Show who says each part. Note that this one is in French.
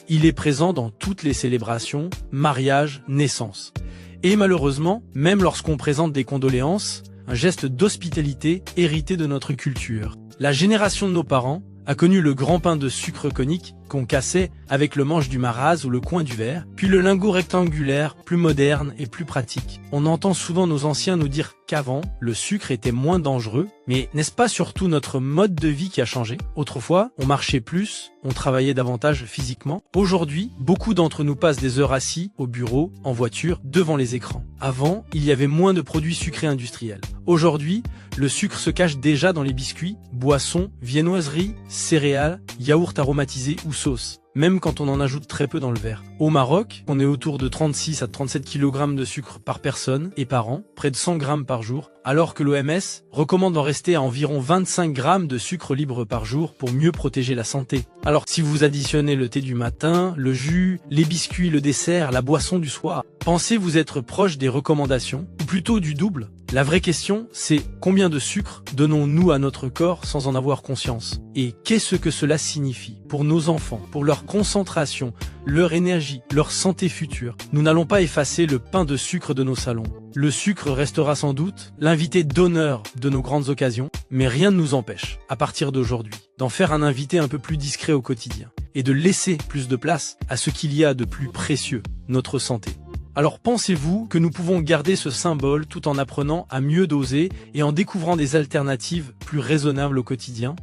Speaker 1: Il est présent dans toutes les célébrations, mariages, naissances. Et malheureusement, même lorsqu'on présente des condoléances, un geste d'hospitalité hérité de notre culture. La génération de nos parents a connu le grand pain de sucre conique qu'on cassait avec le manche du maraz ou le coin du verre, puis le lingot rectangulaire, plus moderne et plus pratique. On entend souvent nos anciens nous dire qu'avant, le sucre était moins dangereux, mais n'est-ce pas surtout notre mode de vie qui a changé? Autrefois, on marchait plus, on travaillait davantage physiquement. Aujourd'hui, beaucoup d'entre nous passent des heures assis, au bureau, en voiture, devant les écrans. Avant, il y avait moins de produits sucrés industriels. Aujourd'hui, le sucre se cache déjà dans les biscuits, boissons, viennoiseries, céréales, yaourts aromatisés ou sauces, même quand on en ajoute très peu dans le verre. Au Maroc, on est autour de 36 à 37 kg de sucre par personne et par an, près de 100 grammes par jour, alors que l'OMS recommande d'en rester à environ 25 grammes de sucre libre par jour pour mieux protéger la santé. Alors si vous additionnez le thé du matin, le jus, les biscuits, le dessert, la boisson du soir, pensez-vous être proche des recommandations, ou plutôt du double? La vraie question, c'est combien de sucre donnons-nous à notre corps sans en avoir conscience? Et qu'est-ce que cela signifie pour nos enfants, pour leur concentration, leur énergie, leur santé future? Nous n'allons pas effacer le pain de sucre de nos salons. Le sucre restera sans doute l'invité d'honneur de nos grandes occasions, mais rien ne nous empêche, à partir d'aujourd'hui, d'en faire un invité un peu plus discret au quotidien et de laisser plus de place à ce qu'il y a de plus précieux, notre santé. Alors pensez-vous que nous pouvons garder ce symbole tout en apprenant à mieux doser et en découvrant des alternatives plus raisonnables au quotidien ?